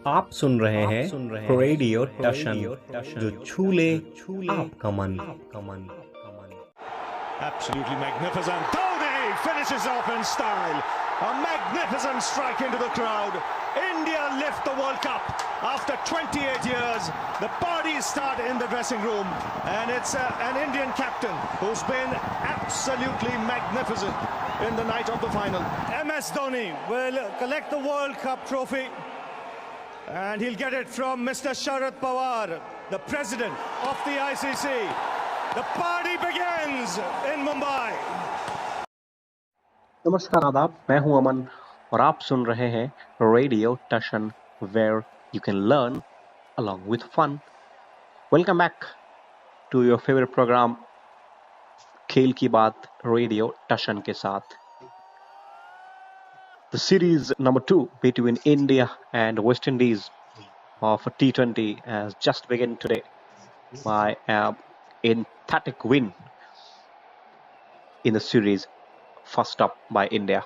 आप सुन रहे हैं रेडियो टशन, जो छू ले आपका मन। Absolutely magnificent. Dhoni finishes off in style. A magnificent strike into the crowd. India lift the World Cup after 28 years. The parties start in the dressing room, and it's an Indian captain who's been absolutely magnificent in the night of the final. MS Dhoni will collect the World Cup trophy, and he'll get it from Mr. Sharad Pawar, the president of the ICC. The party begins in Mumbai. नमस्कार आदाब, मैं हूं अमन और आप सुन रहे हैं radio Tashan, where you can learn along with fun. Welcome back to your favorite program, खेल की बात रेडियो टशन के साथ. The series number 2 between India and West Indies of T20 has just begun today by an emphatic win in the series, first up by India.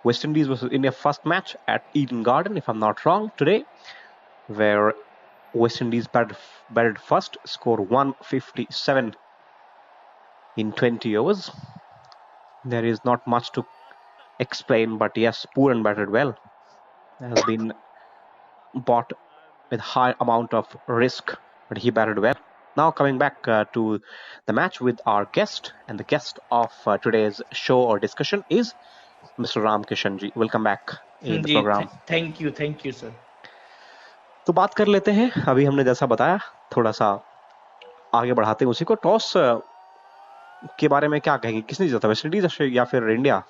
West Indies versus India first match at Eden Garden, if I'm not wrong, today, where West Indies batted first, score 157 in 20 overs. There is not much to explain, but yes, Pooran batted well. Has been bought with high amount of risk, but he batted well. Now coming back to the match with our guest, and the guest of today's show or discussion is Mr. Ram Kishan ji. Welcome back in the program. Thank you sir. तो बात कर लेते हैं. अभी हमने जैसा बताया, थोड़ा सा आगे बढ़ाते हैं उसी को. टॉस के बारे में क्या कहेंगे, किसने जीता, वेस्ट इंडीज या फिर इंडिया?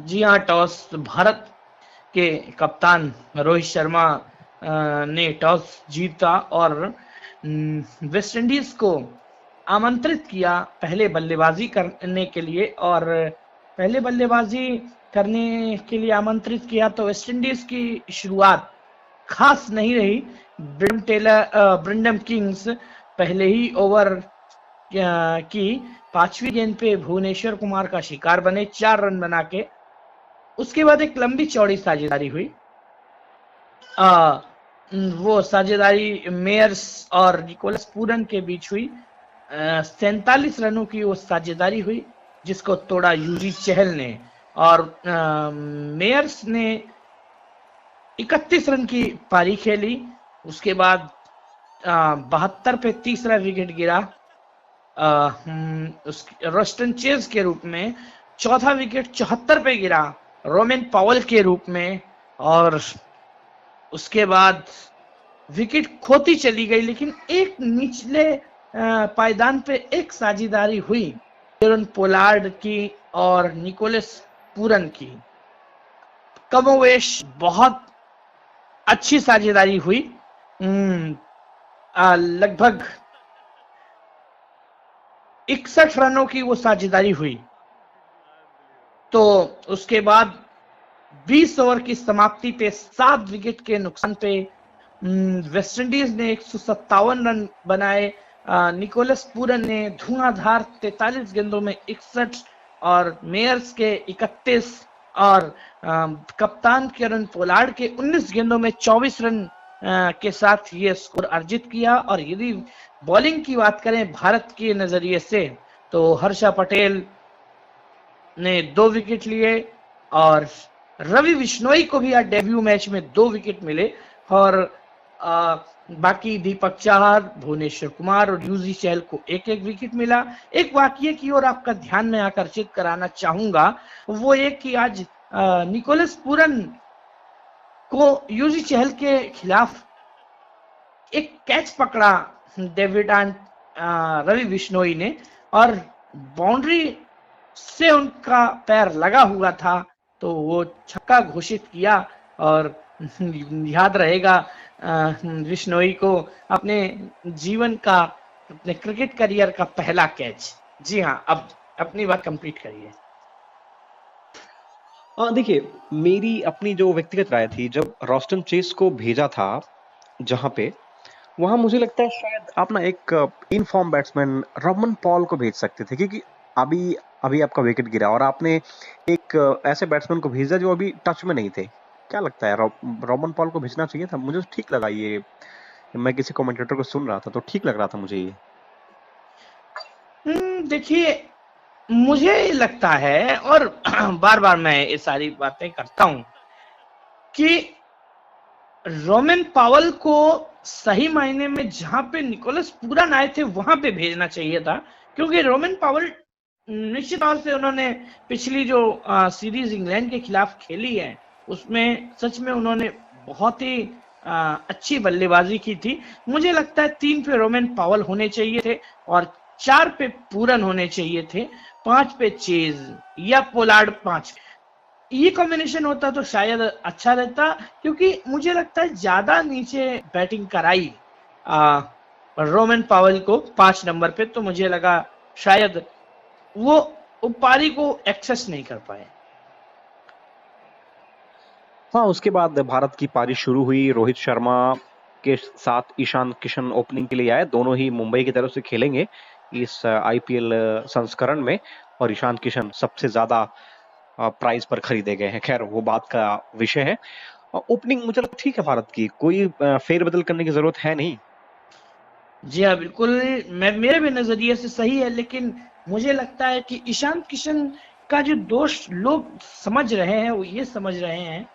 जी हाँ, टॉस भारत के कप्तान रोहित शर्मा ने टॉस जीता और वेस्ट इंडीज को आमंत्रित किया पहले बल्लेबाजी करने के लिए, और पहले बल्लेबाजी करने के लिए आमंत्रित किया तो वेस्ट इंडीज की शुरुआत खास नहीं रही. ब्रेंडम किंग्स पहले ही ओवर की 5वीं गेंद पे भुवनेश्वर कुमार का शिकार बने 4 रन बना के. उसके बाद एक लंबी चौड़ी साझेदारी हुई. वो साझेदारी मेयर्स और निकोलस पूरन के बीच हुई. 47 रनों की वो साझेदारी हुई, जिसको तोड़ा यूजी चहल ने, और मेयर्स ने 31 रन की पारी खेली. उसके बाद 72 पे तीसरा विकेट गिरा रस्टन चेज के रूप में. चौथा विकेट 74 पे गिरा रोमेन पावल के रूप में, और उसके बाद विकेट खोती चली गई. लेकिन एक निचले पायदान पे एक साझेदारी हुई एरन पोलार्ड की और निकोलस पूरन की. कमोवेश बहुत अच्छी साझेदारी हुई. लगभग 61 रनों की वो साझेदारी हुई. तो उसके बाद 20 ओवर की समाप्ति पे 7 विकेट के नुकसान पे वेस्ट इंडीज ने 157 रन बनाए. निकोलस पूरन ने धुआंधार 43 गेंदों में 61 और मेयर्स के 31 और कप्तान केरन पोलार्ड के 19 गेंदों में 24 रन के साथ ये स्कोर अर्जित किया. और यदि बॉलिंग की बात करें भारत के नजरिए से, तो हर्षा पटेल ने 2 विकेट लिए और रवि बिश्नोई को भी आज डेब्यू मैच में 2 विकेट मिले, और बाकी दीपक चाहर, भुवनेश्वर कुमार और यूजी चहल को 1-1 विकेट मिला. एक वाकये की ओर आपका ध्यान में आकर्षित कराना चाहूंगा, वो ये कि आज निकोलस पूरन को यूजी चहल के खिलाफ एक कैच पकड़ा रवि बिश्नोई ने, और बाउंड्री से उनका पैर लगा हुआ था, तो वो छक्का घोषित किया. और याद रहेगा बिश्नोई को अपने जीवन का, अपने क्रिकेट करियर का पहला कैच. जी हाँ, अब अपनी बात कंप्लीट करिए. देखिए, मेरी अपनी जो व्यक्तिगत राय थी, जब रॉस्टन चेस को भेजा था जहां पे, वहां मुझे लगता है शायद आप ना एक इनफॉर्म बैट्समैन रोमन पॉल को भेज सकते थे, क्योंकि अभी आपका विकेट गिरा और आपने एक ऐसे बैट्समैन को भेजा जो अभी टच में नहीं थे. क्या लगता है, रोमन पॉल को भेजना चाहिए था? मुझे ठीक लगा ये, मैं किसी कमेंटेटर को सुन रहा था तो ठीक लग रहा था मुझे ये। देखिए, मुझे लगता है, और बार बार मैं ये सारी बातें करता हूं, कि रोमन पावल को सही मायने में जहां पे निकोलस पूरन आए थे वहां पे भेजना चाहिए था, क्योंकि रोमन पावल निश्चित तौर से उन्होंने पिछली जो सीरीज इंग्लैंड के खिलाफ खेली है उसमें सच में उन्होंने बहुत ही अच्छी बल्लेबाजी की थी। मुझे लगता है 3 पे रोमन पावल होने चाहिए थे और 4 पे पूरन होने चाहिए थे, 5 पे चेज या पोलार्ड 5। ये कॉम्बिनेशन होता तो शायद अच्छा रहता, क्योंकि मुझे लगता है ज्यादा नीचे बैटिंग कराई रोमन पावल को 5 नंबर पे, तो मुझे लगा शायद वो पारी को एक्सेस नहीं कर पाए। हाँ, उसके बाद भारत की पारी शुरू हुई। रोहित शर्मा के साथ ईशान किशन ओपनिंग के लिए आए। दोनों ही मुंबई की तरफ से खेलेंगे इस आईपीएल संस्करण में, और ईशान किशन सबसे ज्यादा प्राइस पर खरीदे गए हैं। खैर, वो बात का विषय है। ओपनिंग मुझे लगता ठीक है भारत की, कोई फेरबदल करने की जरूरत है नहीं। जी हाँ, बिल्कुल, मेरे भी नजरिए से सही है, लेकिन मुझे लगता है कि ईशान किशन का जो दोष लोग समझ रहे हैं वो ये समझ रहे हैं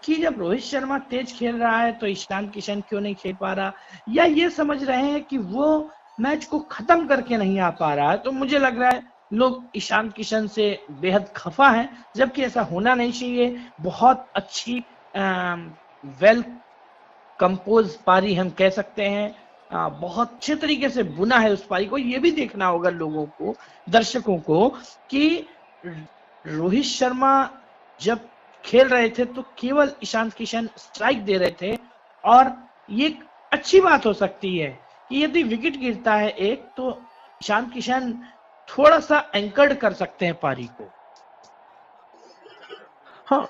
कि जब रोहित शर्मा तेज खेल रहा है तो ईशान किशन क्यों नहीं खेल पा रहा, या ये समझ रहे हैं कि वो मैच को खत्म करके नहीं आ पा रहा है। तो मुझे लग रहा है लोग ईशान किशन से बेहद खफा हैं, जबकि ऐसा होना नहीं चाहिए। बहुत अच्छी वेल कंपोज पारी हम कह सकते हैं, बहुत अच्छे तरीके से बुना है उस पारी को। ये भी देखना होगा लोगों को, दर्शकों को, कि रोहित शर्मा जब खेल रहे थे तो केवल ईशान किशन स्ट्राइक दे रहे थे, और ये अच्छी बात हो सकती है कि यदि विकेट गिरता है एक, तो ईशान किशन थोड़ा सा एंकर्ड कर सकते हैं पारी को। हाँ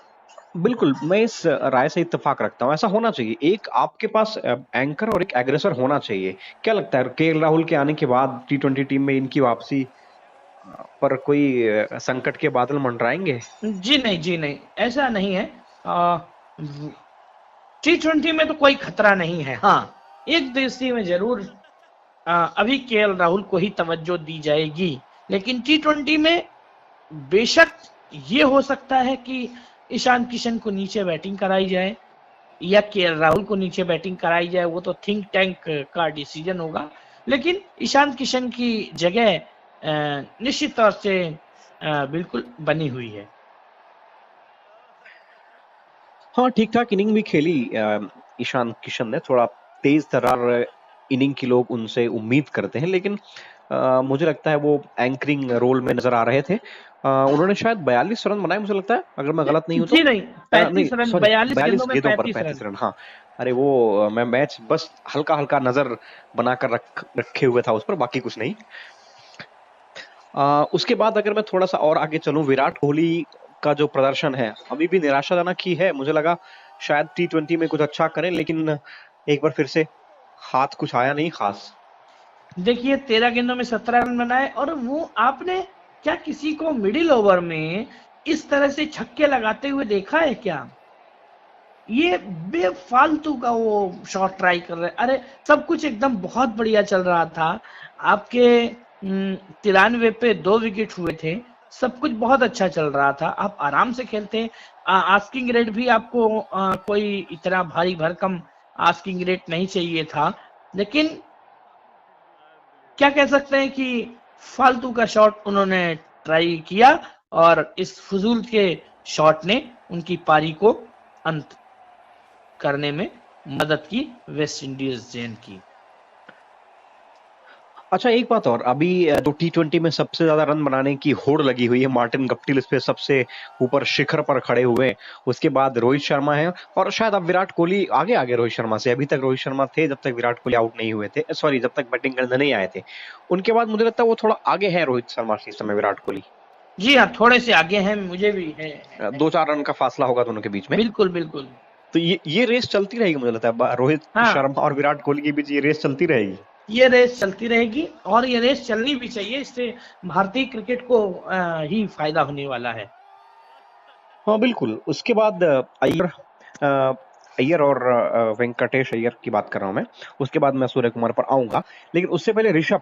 बिल्कुल, मैं इस राय से इत्तेफाक रखता हूँ। ऐसा होना चाहिए, एक आपके पास एंकर और एक एग्रेसर होना चाहिए। क्या लगता है, केएल राहुल के आने के बाद टी20 टीम में इनकी वापसी पर कोई संकट के बादल मंडराएंगे? जी नहीं, ऐसा नहीं है। टी20 में तो कोई खतरा नहीं है। हाँ, एक दिवसीय में जरूर अभी केएल राहुल को ही तवज्जो दी जाएगी, लेकिन टी20 में बेशक ये हो सकता है कि ईशान किशन को नीचे बैटिंग कराई जाए या केएल राहुल को नीचे बैटिंग कराई जाए, वो तो थिंक टैंक का डिसीजन होगा। लेकिन ईशान किशन की जगह निश्चित तौर से बिल्कुल बनी हुई है। हाँ, ठीक ठाक इनिंग भी खेली ईशान किशन ने। थोड़ा तेज तर्रार इनिंग की लोग उनसे उम्मीद करते हैं, लेकिन मुझे लगता है वो एंकरिंग रोल में नजर आ रहे थे। उन्होंने शायद 42 रन बनाए, मुझे लगता है, अगर मैं गलत नहीं हूं तो। जी नहीं, 35 रन, 42 गेंदों पर 35 रन। हाँ, अरे वो मैं मैच बस हल्का हल्का नजर बनाकर रखे हुए था उस पर, बाकी कुछ नहीं। उसके बाद अगर मैं थोड़ा सा और आगे चलूं, विराट कोहली का जो प्रदर्शन है अभी भी निराशाजनक ही है। मुझे लगा शायद टी20 में कुछ अच्छा करें, लेकिन एक बार फिर से हाथ कुछ आया नहीं खास। देखिए, 13 गेंदों में 17 रन बनाए, और वो आपने क्या किसी को मिडिल ओवर में इस तरह से छक्के लगाते हुए देखा है क्या? ये बेफालतू का वो शॉट ट्राई कर रहे। अरे सब कुछ एकदम बहुत बढ़िया चल रहा था, आपके 93 पे 2 विकेट हुए थे, सब कुछ बहुत अच्छा चल रहा था, आप आराम से खेलते। आस्किंग रेट भी आपको कोई इतना भारी भरकम आस्किंग रेट नहीं चाहिए था, लेकिन क्या कह सकते हैं कि फालतू का शॉट उन्होंने ट्राई किया, और इस फजूल के शॉट ने उनकी पारी को अंत करने में मदद की, वेस्ट इंडीज जैन की। अच्छा, एक बात और, अभी जो टी20 में सबसे ज्यादा रन बनाने की होड़ लगी हुई है, मार्टिन गप्टिल इस पे सबसे ऊपर शिखर पर खड़े हुए। उसके बाद रोहित शर्मा है, और शायद अब विराट कोहली आगे रोहित शर्मा से। अभी तक रोहित शर्मा थे जब तक विराट कोहली आउट नहीं हुए थे, सॉरी, जब तक बैटिंग करने नहीं आए थे। उनके बाद मुझे लगता है वो थोड़ा आगे है रोहित शर्मा से इस समय विराट कोहली। जी हाँ, थोड़े से आगे हैं, मुझे भी है। 2-4 रन का फासला होगा दोनों के बीच में। बिल्कुल बिल्कुल। तो ये रेस चलती रहेगी, मुझे लगता है रोहित शर्मा और विराट कोहली के बीच ये रेस चलती रहेगी। ये रेस चलती रहेगी, और ये रेस चलनी भी चाहिए, इससे भारतीय क्रिकेट को ही फायदा होने वाला है। हाँ बिल्कुल। उसके बाद अय्यर अय्यर और वेंकटेश अय्यर की बात कर रहा हूं मैं, उसके बाद मैं सूर्य कुमार पर आऊंगा, लेकिन उससे पहले ऋषभ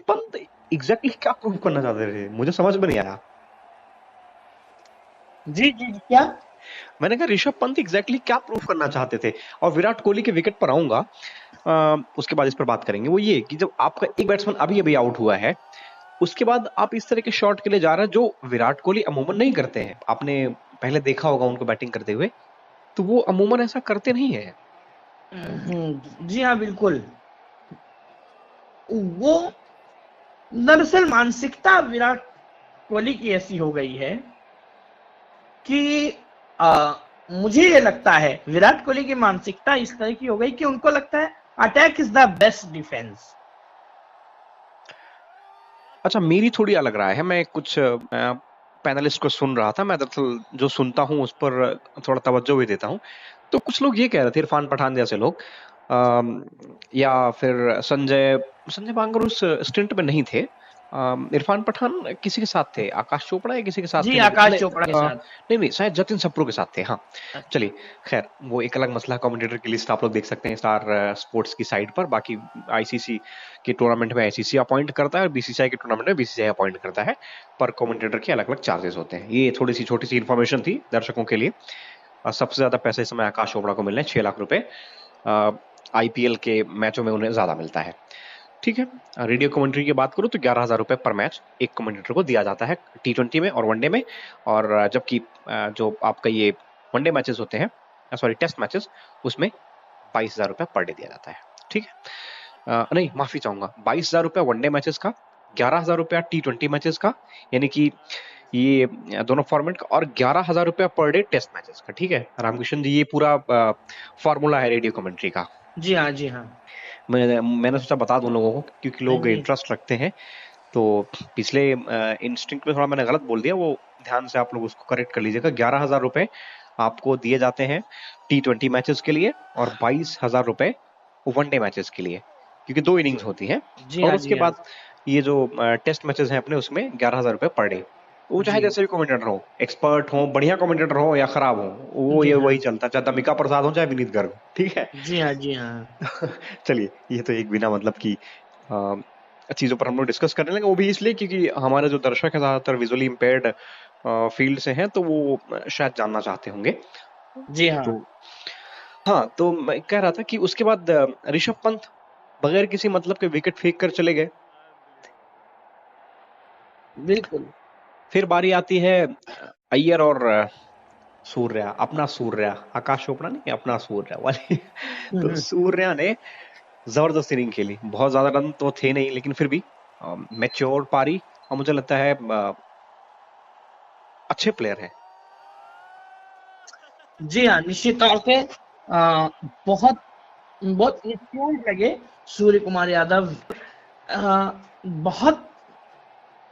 पंत एग्जैक्टली क्या प्रूव करना चाहते थे, मुझे समझ में नहीं आया। जी जी जी, क्या? मैंने कहा ऋषभ पंत एग्जैक्टली क्या प्रूव करना चाहते थे। और विराट कोहली के विकेट पर आऊंगा, उसके बाद इस पर बात करेंगे। वो ये कि जब आपका एक बैट्समैन अभी अभी आउट हुआ है, उसके बाद आप इस तरह के शॉट के लिए जा रहे हैं जो विराट कोहली अमूमन नहीं करते हैं। आपने पहले देखा होगा उनको बैटिंग करते हुए, तो वो अमूमन ऐसा करते नहीं है। जी हाँ, बिल्कुल। वो दरअसल मानसिकता विराट कोहली की ऐसी हो गई है कि मुझे ये लगता है विराट कोहली की मानसिकता इस तरह की हो गई कि उनको लगता है attack is the best defence. अच्छा, मेरी थोड़ी अलग राय है। मैं कुछ पैनलिस्ट को सुन रहा था, मैं दरअसल जो सुनता हूं उस पर थोड़ा तवज्जो भी देता हूं। तो कुछ लोग ये कह रहे थे, इरफान पठान जैसे लोग, या फिर संजय बांगर उस स्टिंट में नहीं थे। इरफान पठान किसी के साथ थे, आकाश चोपड़ा या किसी के साथ जी, थे, आकाश चोपड़ा के साथ। नहीं, शायद जतिन सप्रू के साथ थे। हाँ, चलिए, खैर वो एक अलग मसला। कमेंटेटर की लिस्ट आप लोग देख सकते हैं स्टार स्पोर्ट्स की साइट पर। बाकी आईसीसी के टूर्नामेंट में आईसीसी अपॉइंट करता है और बीसीसीआई के टूर्नामेंट में बीसीसीआई अपॉइंट करता है, पर कमेंटेटर के अलग अलग चार्जेस होते हैं। ये थोड़ी सी छोटी सी इन्फॉर्मेशन थी दर्शकों के लिए। सबसे ज्यादा पैसे इस समय आकाश चोपड़ा को मिल रहे हैं, 6 लाख रुपए। आईपीएल के मैचों में उन्हें ज्यादा मिलता है। ठीक है, रेडियो कमेंट्री की बात करूं तो 11,000 रुपए पर मैच एक कमेंटेटर को दिया जाता है T20 में और वनडे में। और जबकि जो आपका ये वनडे मैचेस होते हैं, सॉरी टेस्ट मैचेस, उसमें 22,000 रुपए पर डे दिया जाता है। ठीक है, नहीं माफी चाहूंगा, 22,000 रुपए वनडे मैचेस का, 11,000 रुपया T20 मैचेस का, यानी कि ये दोनों फॉर्मेट का, और 11,000 रुपया पर डे टेस्ट मैचेस का। ठीक है रामकृष्ण जी, ये पूरा फॉर्मूला है रेडियो कमेंट्री का। जी हाँ, जी हाँ। मैंने सोचा बता दूं लोगों को, क्योंकि लोग इंटरेस्ट रखते हैं। तो पिछले इंस्टिंक्ट में थोड़ा मैंने गलत बोल दिया, वो ध्यान से आप लोग उसको करेक्ट कर लीजिएगा। 11,000 रुपए आपको दिए जाते हैं T20 मैचेस के लिए और 22,000 रुपए वनडे मैचेस के लिए, क्योंकि 2 इनिंग्स होती हैं। और उसके बाद ये जो टेस्ट मैचेस हैं अपने, उसमें 11,000 रुपए पर डे। वो चाहे जैसे भी कमेंटेटर हो, एक्सपर्ट हो, बढ़िया कमेंटेटर हो या खराब हो, वो ये वही चलता, चाहे दमिका प्रसाद हो चाहे विनीत गर्ग। ठीक है, जी हाँ, जी हाँ। चलिए, ये तो एक बिना मतलब की चीजों पर हम लोग डिस्कस करने लगे। वो भी इसलिए क्योंकि हमारे जो दर्शक है ज्यादातर विजुअली इम्पेयर्ड फील्ड से हैं, तो वो शायद जानना चाहते होंगे। जी हाँ। तो हाँ, तो मैं कह रहा था कि उसके बाद ऋषभ पंत बगैर किसी मतलब के विकेट फेंक कर चले गए। बिल्कुल। फिर बारी आती है अय्यर और सूर्या, अपना सूर्या, आकाश चोपड़ा नहीं, अपना सूर्या वाली। तो सूर्या ने जबरदस्त इनिंग खेली, बहुत ज्यादा रन तो थे नहीं, लेकिन फिर भी मैच्योर पारी, और मुझे लगता है अच्छे प्लेयर हैं। जी हाँ, निश्चित तौर पे बहुत बहुत इंस्पायर्ड लगे सूर्य कुमार यादव। बहुत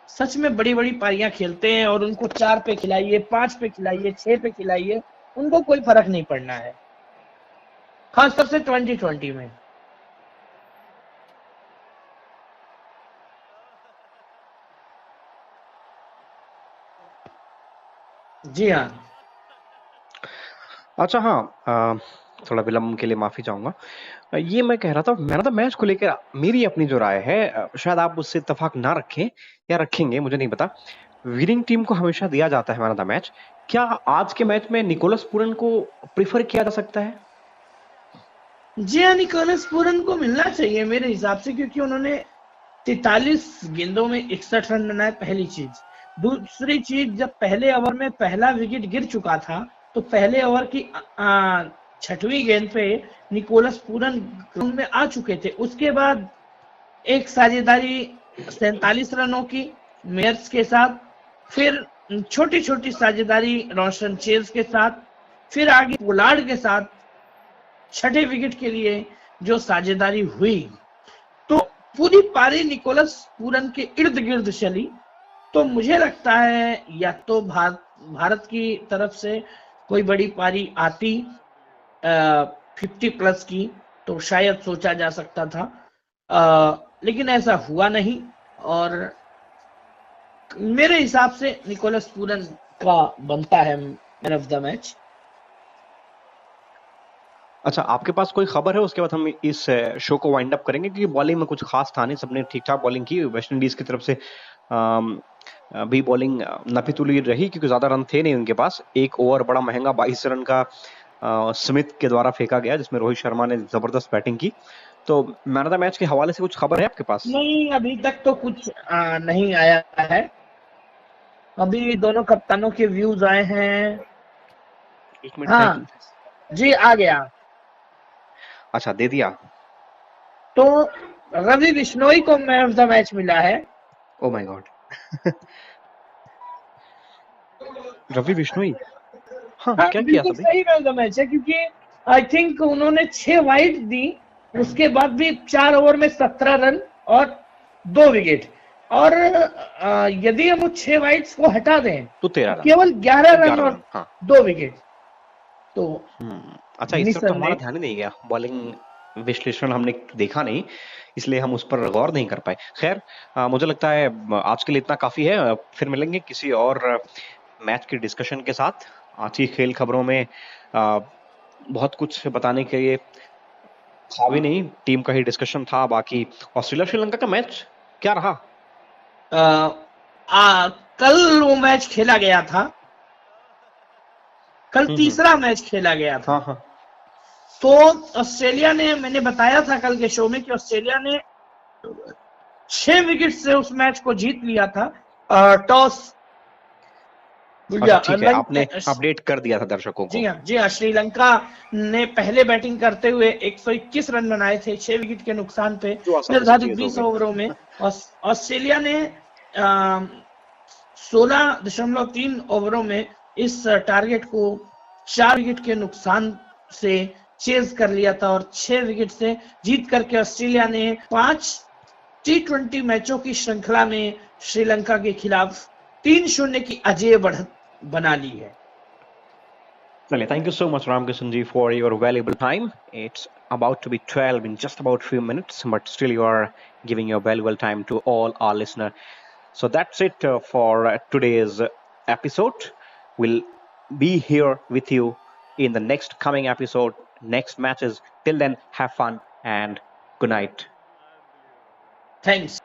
सच में बड़ी बड़ी पारियां खेलते हैं, और उनको 4 पे खिलाइए, 5 पे खिलाइए, 6 पे खिलाइए, उनको कोई फर्क नहीं पड़ना है, खासतौर से 2020 में। जी हाँ। अच्छा, हाँ, थोड़ा विलंब के लिए माफी चाहूंगा। ये मैं कह रहा था, मैन ऑफ द मैच को लेकर मेरी अपनी जो राय है, शायद आप उससे इत्तेफाक ना रखें या रखेंगे, मुझे नहीं पता। विनिंग टीम को हमेशा दिया जाता है मैन ऑफ द मैच। क्या आज के मैच में निकोलस पूरन को प्रीफर किया जा सकता है? जी हाँ, निकोलस पूरन को मिलना चाहिए मेरे हिसाब से, क्योंकि उन्होंने 43 गेंदों में 61 रन बनाए, पहली चीज। दूसरी चीज, जब पहले ओवर में पहला विकेट गिर चुका था, तो पहले ओवर की 6वीं गेंद पे निकोलस पूरन ग्राउंड में आ चुके थे। उसके बाद एक साझेदारी 47 रनों की मेयर्स के साथ, फिर छोटी छोटी साझेदारी रोशन चेज के साथ, फिर आगे पोलार्ड के साथ 6ठे विकेट के लिए जो साझेदारी हुई, तो पूरी पारी निकोलस पूरन के इर्द गिर्द चली। तो मुझे लगता है या तो भारत की तरफ से कोई बड़ी पारी आती 50 प्लस की, तो शायद सोचा जा सकता था, लेकिन ऐसा हुआ नहीं। और मेरे हिसाब से निकोलस पूरन का बनता है मैन ऑफ द मैच। अच्छा, आपके पास कोई खबर है? उसके बाद हम इस शो को वाइंड अप करेंगे, क्योंकि बॉलिंग में कुछ खास था नहीं, सबने ठीक ठाक बॉलिंग की। वेस्ट इंडीज की तरफ से भी बॉलिंग नफी तुली रही, क्योंकि ज्यादा रन थे नहीं उनके पास। एक ओवर बड़ा महंगा 22 रन का स्मिथ के द्वारा फेंका गया, जिसमें रोहित शर्मा ने जबरदस्त बैटिंग की। तो मैन ऑफ द मैच के हवाले से कुछ खबर है आपके पास? नहीं, अभी तक तो कुछ नहीं आया है। अभी दोनों कप्तानों के व्यूज आए हैं। एक मिनट। हाँ जी, आ गया। अच्छा, दे दिया। तो रवि बिश्नोई को मैन ऑफ द मैच मिला है। Oh my god. Ravi Bishnoi, हाँ, क्या किया बिल्कुल था सही मैन ऑफ द मैच है, क्योंकि आई थिंक उन्होंने 6 वाइड दी, उसके बाद भी 4 ओवर में 17 रन और 2 विकेट। और यदि हम 6 वाइड्स को हटा दें तो 13 रन, केवल 11 रन और हाँ। 2 विकेट। तो अच्छा, इस तरफ तो हमारा ध्यान ही नहीं गया। बॉलिंग विश्लेषण हमने देखा नहीं, इसलिए हम उस पर गौर नहीं कर पाए। खैर, मुझे लगता है आज के लिए इतना काफी है। फिर मिलेंगे किसी और मैच की डिस्कशन के साथ। आज की खेल खबरों में बहुत कुछ बताने के लिए था भी नहीं, टीम का ही डिस्कशन था। बाकी ऑस्ट्रेलिया श्रीलंका का मैच क्या रहा? कल वो मैच खेला गया था। कल तीसरा मैच खेला गया था। हाँ। तो ऑस्ट्रेलिया ने, मैंने बताया था कल के शो में कि ऑस्ट्रेलिया ने 6 विकेट से उस मैच को जीत लिया था। टॉस, ठीक है, आपने अपडेट कर दिया था दर्शकों को। जी हाँ, श्रीलंका ने पहले बैटिंग करते हुए 121 रन बनाए थे 6 विकेट के नुकसान पे निर्धारित 20 ओवरों में। ऑस्ट्रेलिया ने 16.3 ओवरों में इस टारगेट को 4 विकेट के नुकसान से चेज कर लिया था और 6 विकेट से जीत करके ऑस्ट्रेलिया ने 5 T20 मैचों की श्रृंखला में श्रीलंका के खिलाफ 3-0 की अजेय बढ़त बना ली है। चलिए, thank you so much Ramkishan ji for your valuable time. It's about to be 12 in just about few minutes, but still you are giving your valuable time to all our listeners. So that's it for today's episode. We'll be here with you in the next coming episode, next matches. Till then, have fun and good night. Thanks.